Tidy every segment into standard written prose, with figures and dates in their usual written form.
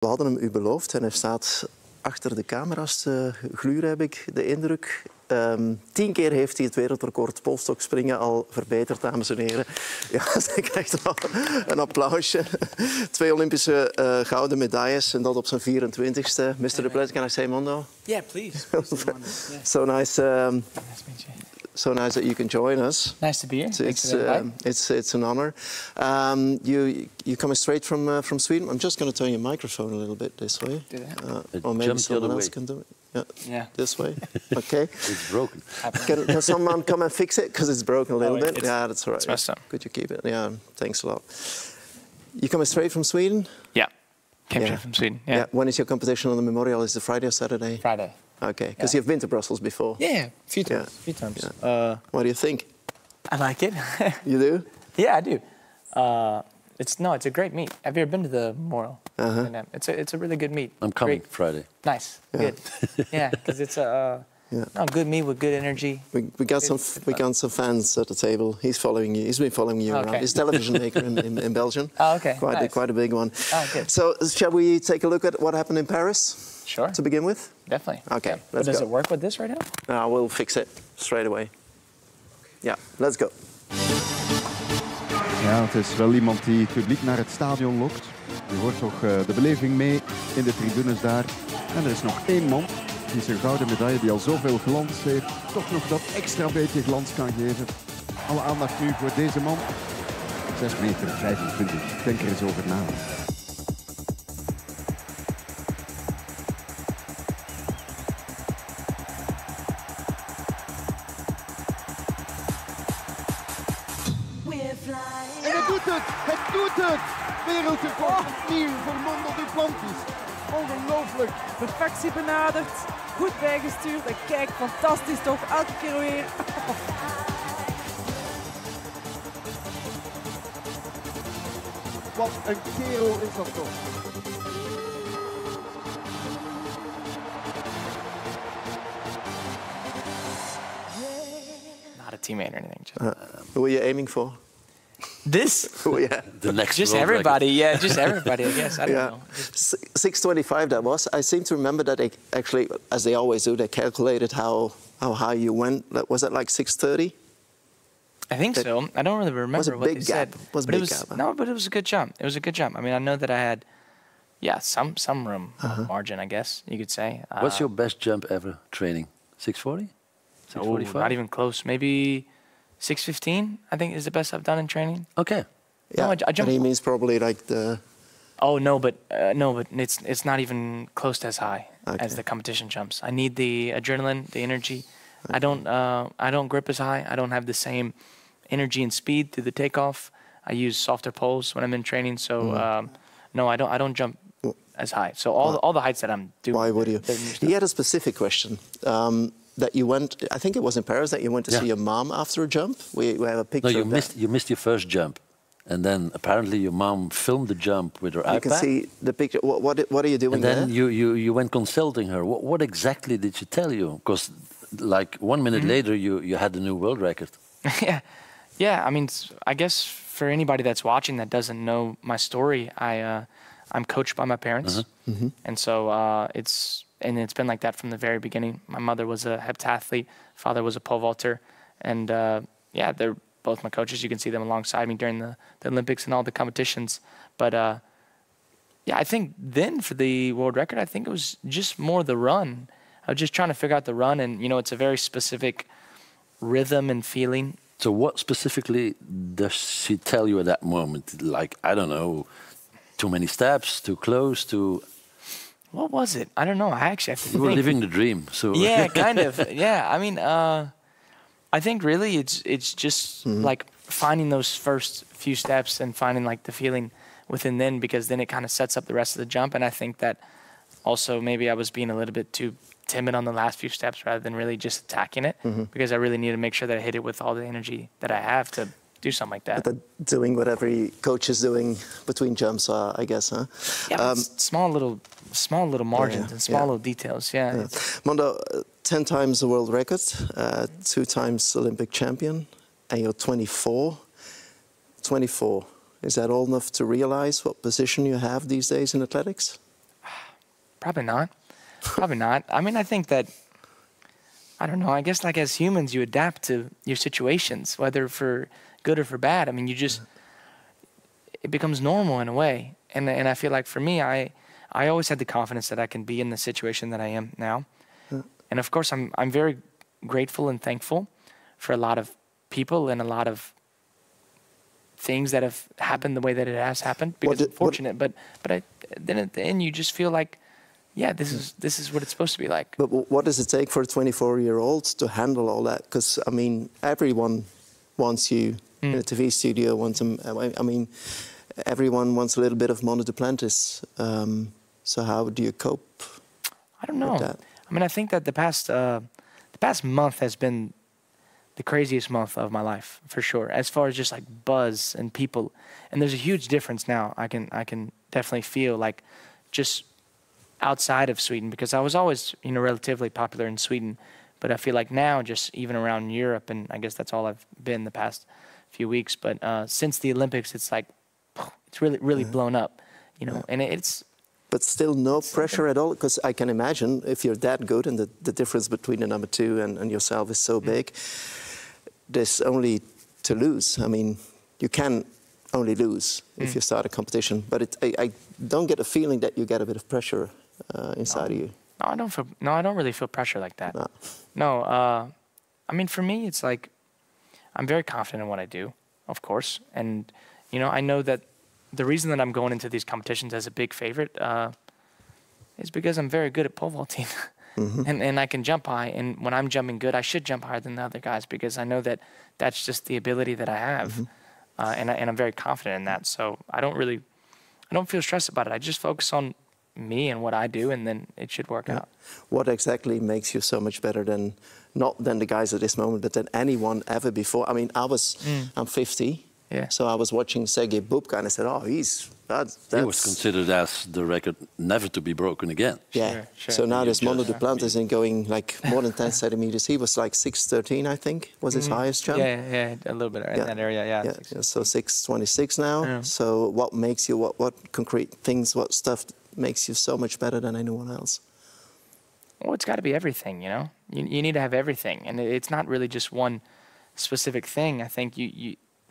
We hadden hem u beloofd en hij staat achter de camera's te gluren, heb ik de indruk. 10 keer heeft hij het wereldrecord polstokspringen al verbeterd, dames en heren. Ja, hij krijgt wel een applausje. 2 Olympische gouden medailles en dat op zijn 24ste. Mr. Duplantis, can I say Mondo? Yeah, please. So nice. So nice that you can join us. Nice to be here. It's an honor. You coming straight from Sweden? I'm just going to turn your microphone a little bit this way. Do that. Or maybe someone else can do it. Yeah. This way. Okay. It's broken. Can someone come and fix it? Because it's broken a little bit. Yeah, that's all right. It's messed up. Could you keep it? Yeah, thanks a lot. You coming straight from Sweden? Yeah. Came straight from Sweden. Yeah. When is your competition on the Memorial? Is it Friday or Saturday? Friday. Okay, because you've been to Brussels before. Yeah, a few times. Yeah. Few times. Yeah. What do you think? I like it. You do? Yeah, I do. It's a great meet. Have you ever been to the Memorial? It's a really good meet. I'm coming great. Friday. Nice. Yeah. Good. Yeah, because it's a good meet with good energy. We got some fans at the table. He's following you. He's been following you around. He's a television maker in Belgium. Oh, okay. Quite a big one. Oh, good. So shall we take a look at what happened in Paris? Sure. To begin with? Definitely. Okay, But let's does go. it work with this right now? We'll fix it straight away. Yeah, let's go. Ja, het is wel iemand die het publiek naar het stadion lokt. Je hoort toch de beleving mee in de tribunes daar. En er is nog 1 man die zijn gouden medaille, die al zoveel glans heeft, toch nog dat extra beetje glans kan geven. Alle aandacht nu voor deze man. 6,25 meter. Denk er eens over na. En het doet het! Het doet het! Wereldrecord opnieuw voor Mondo Duplantis. Ongelooflijk! Perfectie benaderd, goed bijgestuurd en kijk, fantastisch toch, elke keer weer. Wat een kerel is dat toch! Not a teammate or anything. Just, Who were you aiming for? this? Oh, yeah. The next Just world everybody. record. Yeah, just everybody. I guess. I don't know. 6:25 that was. I seem to remember that they actually, as they always do, they calculated how high you went. Was it like 6:30? I think so. I don't really remember what they said. Was a but big it was, gap. No, but it was a good jump. It was a good jump. I mean, I know that I had, some room margin, I guess you could say. What's your best jump ever training? 640? 645? Not even close. Maybe 615. I think is the best I've done in training. Okay. Yeah, No, I and he means probably like the... Oh no, but it's not even close to as high as the competition jumps. I need the adrenaline, the energy. Okay. I don't grip as high. I don't have the same energy and speed through the takeoff. I use softer poles when I'm in training. So no, I don't jump as high. So all the heights that I'm doing. Why would you? He had a specific question. That you went, I think it was in Paris, that you went to see your mom after a jump. We have a picture. No, of you missed your first jump. And then apparently your mom filmed the jump with her iPad. You can see the picture. What are you doing there? And then there? you went consulting her. What exactly did she tell you? Because like 1 minute later you had the new world record. Yeah. I mean, I guess for anybody that's watching that doesn't know my story, I'm coached by my parents, and so it's been like that from the very beginning. My mother was a heptathlete, father was a pole vaulter, and they're both my coaches. You can see them alongside me during the Olympics and all the competitions. But I think then for the world record, I think it was just more the run. I was just trying to figure out the run, and it's a very specific rhythm and feeling. So what specifically does she tell you at that moment? Like, I don't know, too many steps, too close, too... What was it? I don't know. I actually have to think. You were living the dream, so... Yeah, kind of. Yeah, I mean, I think really it's just like finding those first few steps and finding like the feeling within then, because then it kind of sets up the rest of the jump. And I think that also maybe I was being a little bit too timid on the last few steps rather than really just attacking it, because I really need to make sure that I hit it with all the energy that I have to do something like that. But doing what every coach is doing between jumps, I guess, huh? Yeah, small little margins and small little details. Yeah. Mondo, 10 times the world record, 2 times Olympic champion, and you're 24. 24. Is that old enough to realize what position you have these days in athletics? Probably not. Probably not. I mean, I think that, I don't know, I guess like as humans, you adapt to your situations, whether for good or for bad. I mean, you just, it becomes normal in a way. And I feel like for me, I always had the confidence that I can be in the situation that I am now. And of course, I'm very grateful and thankful for a lot of people and a lot of things that have happened the way that it has happened, because it's fortunate. But then at the end, you just feel like, yeah, this is what it's supposed to be like. But what does it take for a 24-year-old to handle all that? Because, I mean, everyone wants you in a TV studio, I mean, everyone wants a little bit of Mondo Duplantis. So how do you cope? I don't know. With that? I mean, I think that the past month has been the craziest month of my life, for sure, as far as just like buzz and people. And there's a huge difference now. I can definitely feel like just outside of Sweden, because I was always, you know, relatively popular in Sweden, but I feel like now just even around Europe, and I guess that's all I've been the past few weeks, but since the Olympics, it's like, it's really blown up, you know, and it's... But still no pressure at all, because I can imagine if you're that good and the difference between the number 2 and yourself is so big, there's only to lose. I mean, you can only lose if you start a competition, but I don't get a feeling that you get a bit of pressure inside of you. No, I don't really feel pressure like that. No, I mean, for me, it's like, I'm very confident in what I do, of course, and, you know, I know that the reason that I'm going into these competitions as a big favorite is because I'm very good at pole vaulting. And I can jump high. And when I'm jumping good, I should jump higher than the other guys, because I know that that's just the ability that I have. And I'm very confident in that. So I don't feel stressed about it. I just focus on me and what I do, and then it should work out. What exactly makes you so much better than, not than the guys at this moment, but than anyone ever before? I mean, I'm 50. Yeah. So I was watching Sergei Bubka and I said, oh, he was considered as the record never to be broken again. Yeah. Sure. So now there's Mondo Duplantis and going like more than 10 centimeters. He was like 6'13", I think, was his highest jump. Yeah, a little bit in that area, yeah. So 6'26" now. Yeah. So what makes you, what concrete things, what stuff makes you so much better than anyone else? Well, it's got to be everything, you know? You need to have everything. And it's not really just one specific thing. I think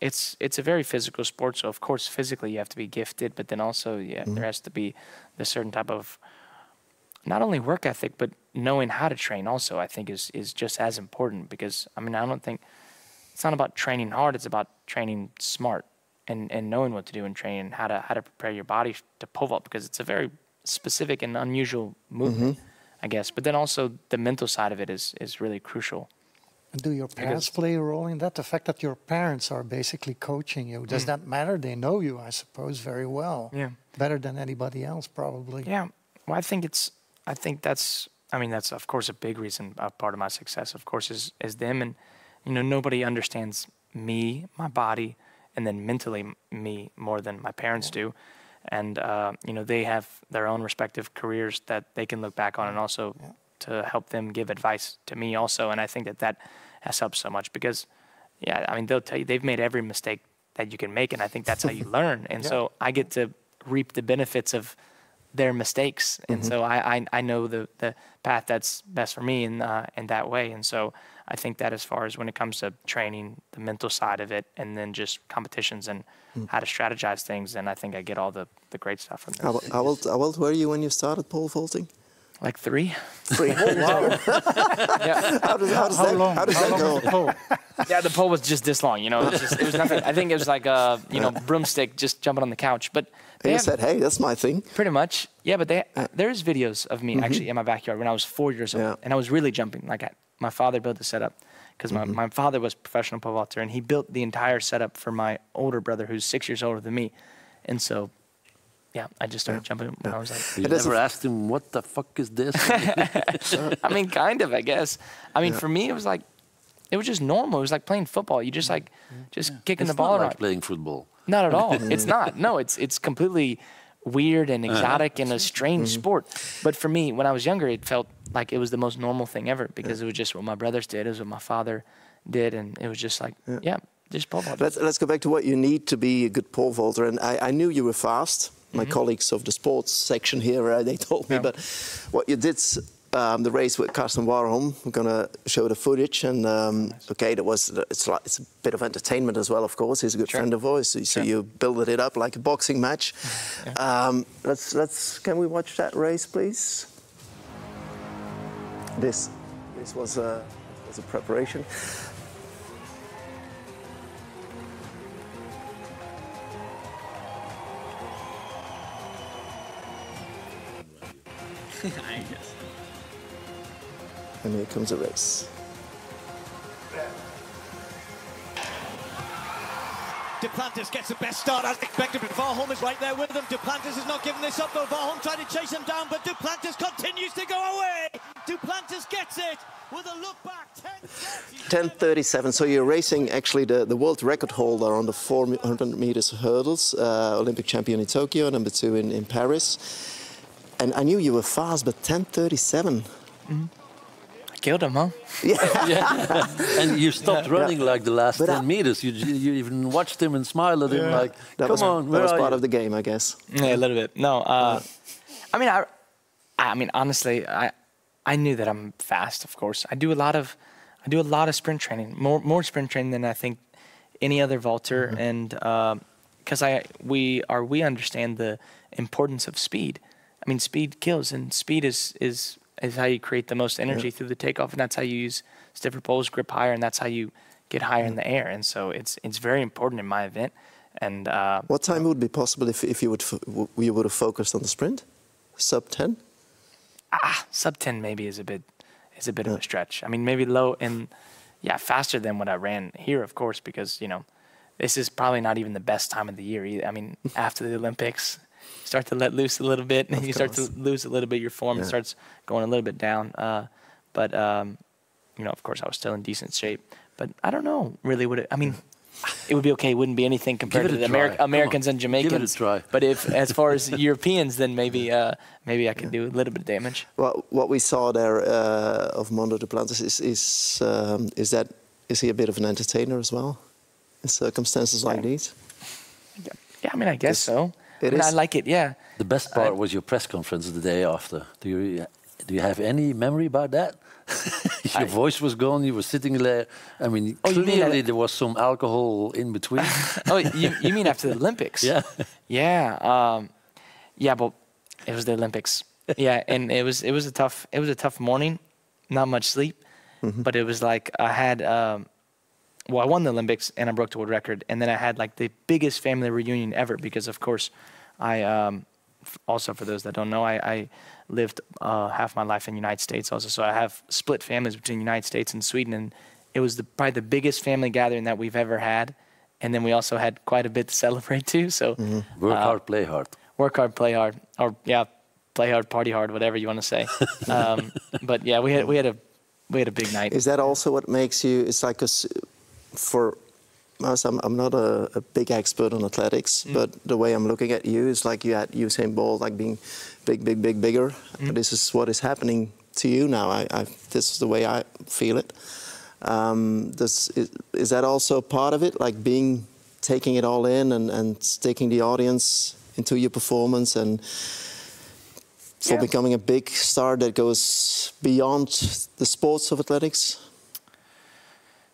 it's a very physical sport, so of course physically you have to be gifted, but then also there has to be the certain type of not only work ethic, but knowing how to train also, I think is just as important, because I mean, I don't think it's not about training hard, it's about training smart and knowing what to do in training, how to prepare your body to pole vault, because it's a very specific and unusual movement, I guess. But then also the mental side of it is really crucial. And do your parents play a role in that? The fact that your parents are basically coaching you, does that matter? They know you, I suppose, very well. Yeah. Better than anybody else, probably. Yeah. Well, I think that's of course a big reason, part of my success, of course, is them. And, you know, nobody understands me, my body, and then mentally me more than my parents do. And, you know, they have their own respective careers that they can look back on, and also to help them give advice to me also. And I think that has helped so much, because, yeah, I mean, they'll tell you they've made every mistake that you can make, and I think that's how you learn. And so I get to reap the benefits of their mistakes. And so I know the path that's best for me in that way. And so I think that as far as when it comes to training, the mental side of it, and then just competitions and how to strategize things, then I think I get all the great stuff from this. How old were you when you started pole vaulting? Like 3. 3. Oh, wow. Yeah. How does that go? Yeah, the pole was just this long, you know. It was nothing. I think it was like a broomstick just jumping on the couch. But you said, "Hey, that's my thing." Pretty much, yeah. But there's videos of me actually in my backyard when I was 4 years old, and I was really jumping. Like my father built the setup, because my father was a professional pole vaulter, and he built the entire setup for my older brother, who's 6 years older than me, and so. Yeah, I just started jumping when I was like... You never asked him, what the fuck is this? I mean, kind of, I guess. I mean, for me, it was just normal. It was like playing football. You just kicking the ball around. It's not like playing football. Not at all. It's not. No, it's completely weird and exotic and a strange sport. But for me, when I was younger, it felt like it was the most normal thing ever, because it was just what my brothers did. It was what my father did, and it was just like, just pole vault. Let's go back to what you need to be a good pole vaulter. And I knew you were fast. my colleagues of the sports section here, they told me. But what you did, the race with Carsten Warholm, we're going to show the footage. And okay, it's a bit of entertainment as well, of course. He's a good friend of ours. So you build it up like a boxing match. Can we watch that race, please? This was a preparation. And here comes the race. Duplantis gets the best start as expected, but Warholm is right there with him. Duplantis is not giving this up, though. Warholm tried to chase him down, but Duplantis continues to go away. Duplantis gets it with a look back. 10:37. So you're racing actually the world record holder on the 400 meters hurdles, Olympic champion in Tokyo, number 2 in Paris. And I knew you were fast, but 10:37. I killed him, huh? Yeah. And you stopped running like the last 10 meters. You even watched him and smiled at him like, that was part of the game, I guess. Yeah, a little bit. No, I mean, honestly, I knew that I'm fast. Of course, I do a lot of sprint training, more sprint training than I think any other vaulter, and because we understand the importance of speed. I mean, speed kills, and speed is how you create the most energy through the takeoff, and that's how you use stiffer poles, grip higher, and that's how you get higher in the air. And so it's very important in my event. And what time would be possible if you would have focused on the sprint? Sub 10? Sub 10 maybe is a bit of a stretch. I mean, maybe low and faster than what I ran here, of course, because this is probably not even the best time of the year either. I mean, after the Olympics, you start to let loose a little bit, and you start to lose a little bit your form. It starts going a little bit down. But of course, I was still in decent shape. But I don't know really what I mean. It would be okay. It wouldn't be anything compared to the Americans and Jamaicans. Give it a try. But as far as Europeans, then maybe I could do a little bit of damage. Well, what we saw there of Mondo Duplantis is he a bit of an entertainer as well in circumstances like these? Yeah, I mean, I guess so. I like it. Yeah. The best part was your press conference the day after. Do you have any memory about that? Your voice was gone. You were sitting there. I mean, clearly there was some alcohol in between. You mean after the Olympics? Yeah. Yeah. But it was the Olympics. Yeah, and it was a tough morning. Not much sleep, but it was like I had. I won the Olympics and I broke the world record, and then I had like the biggest family reunion ever because, of course, I also, for those that don't know, I lived half my life in the United States also, so I have split families between the United States and Sweden, and it was probably the biggest family gathering that we've ever had, and then we also had quite a bit to celebrate too. So work hard, play hard. Work hard, play hard, or play hard, party hard, whatever you want to say. But yeah, we had a big night. Is that also what makes you? It's like for us, I'm not a big expert on athletics, but the way I'm looking at you is like you had Usain Bolt like being bigger. This is what is happening to you now. This is the way I feel it. Is that also part of it, like taking it all in and taking the audience into your performance and becoming a big star that goes beyond the sports of athletics?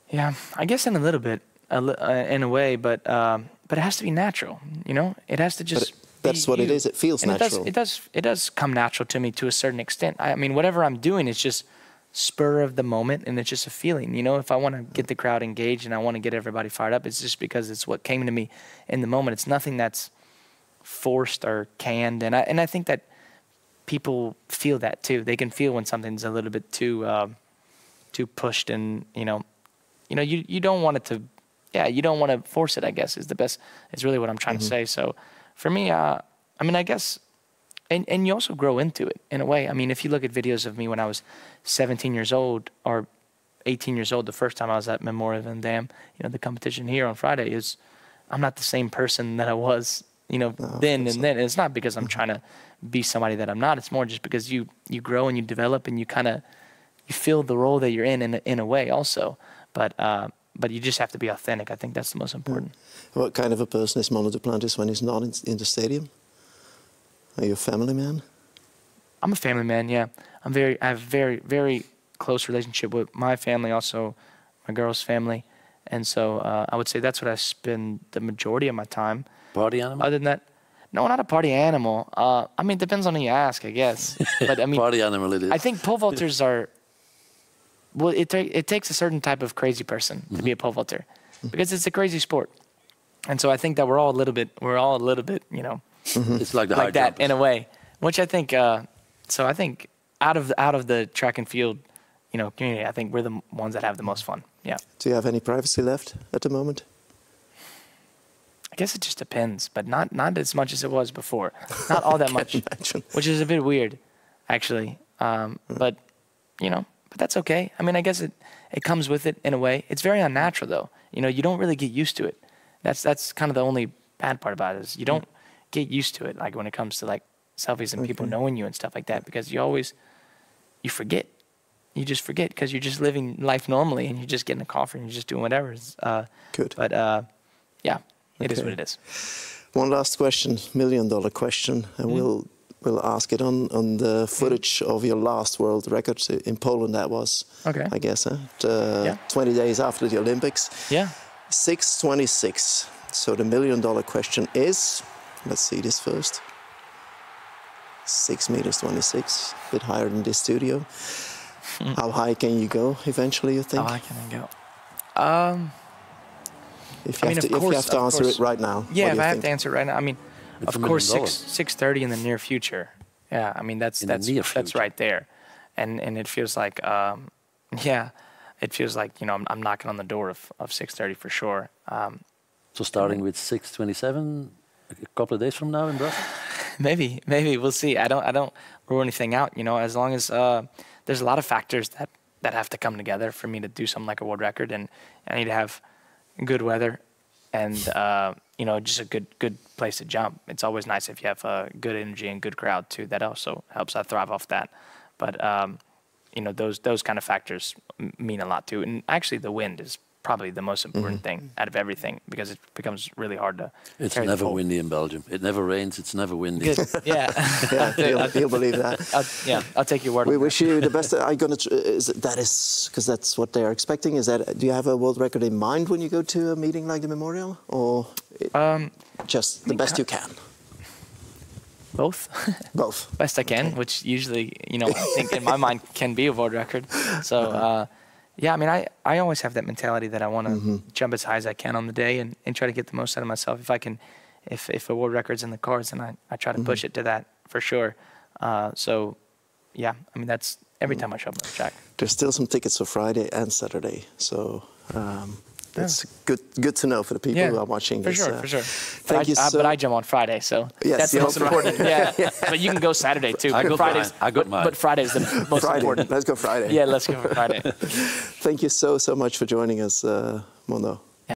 Yeah, I guess in a little bit. In a way, but it has to be natural, It has to just. That's what it is. It feels natural. It does come natural to me to a certain extent. I mean, whatever I'm doing is just spur of the moment, and it's just a feeling. If I want to get the crowd engaged and I want to get everybody fired up, it's just because it's what came to me in the moment. It's nothing that's forced or canned, and I think that people feel that too. They can feel when something's a little bit too pushed, and you don't want it to. Yeah, you don't want to force it, I guess, is really what I'm trying to say. So for me, I mean, I guess, and you also grow into it in a way. I mean, if you look at videos of me when I was 17 years old or 18 years old, the first time I was at Memorial Van Damme, the competition here on Friday, I'm not the same person that I was, then and then. And it's not because I'm trying to be somebody that I'm not. It's more just because you grow and you develop and you feel the role that you're in a way also. But you just have to be authentic. I think that's the most important. What kind of a person is Mondo Duplantis when he's not in the stadium? Are you a family man? I'm a family man, yeah. I have very, very close relationship with my family, also my girl's family. And so I would say that's what I spend the majority of my time. Party animal? Other than that, no, not a party animal. I mean, it depends on who you ask, I guess. But I mean, party animal it is. I think pole vaulters are, well, it takes a certain type of crazy person to be a pole vaulter because it's a crazy sport. And so I think that we're all a little bit, you know, it's like the like that jumpers. in a way, which I think, so I think out of the track and field, you know, community, I think we're the ones that have the most fun. Yeah. Do you have any privacy left at the moment? I guess it just depends, but not as much as it was before. Not all that much, which is a bit weird, actually. But, you know, but that's okay. I mean, I guess it comes with it in a way. It's very unnatural, though. You know, you don't really get used to it. That's kind of the only bad part about it is you don't get used to it, like when it comes to like selfies and people knowing you and stuff like that, because you forget. You just forget because you're just living life normally and you're just getting a coffee and you're just doing whatever. Good. But yeah, it is what it is. One last question, $1 million question, and we'll ask it on the footage of your last world record in Poland. That was, I guess, 20 days after the Olympics. Yeah. 6:26. So the $1 million question is, let's see this first. 6 meters 26, a bit higher than this studio. How high can you go eventually, you think? How high can I go? If you have to answer it right now. Yeah, if I have to answer it right now, I mean, of course, 630 in the near future. Yeah, I mean, that's right there. And it feels like, it feels like, you know, I'm knocking on the door of 630 for sure. So starting with 6:27, a couple of days from now in Brussels? Maybe we'll see. I don't rule anything out, you know, as long as there's a lot of factors that have to come together for me to do something like a world record, and I need to have good weather and you know, just a good place to jump. It's always nice if you have good energy and good crowd too. That also helps. I thrive off that. But you know, those kind of factors mean a lot too. And actually, the wind is probably the most important thing out of everything, because it becomes really hard to. It's never windy in Belgium. It never rains. It's never windy. Good. Yeah, you'll believe that. I'll take your word. We wish you the best. Because that's what they are expecting. Is that, do you have a world record in mind when you go to a meeting like the Memorial, or just the best you can? Both. Both. Best I can, which usually, you know, I think in my mind can be a world record. So. Yeah, I mean, I always have that mentality that I want to jump as high as I can on the day and try to get the most out of myself. If I can, if a world record's in the cards, then I try to push it to that for sure. So, yeah, I mean, that's every time I show up on the track. There's still some tickets for Friday and Saturday, so that's good to know for the people who are watching this. For sure. But I jump on Friday, so that's the most important. Yeah, but you can go Saturday too. I got mine. But Friday's the most important. Let's go Friday. Yeah, let's go for Friday. Thank you so much for joining us, Mondo.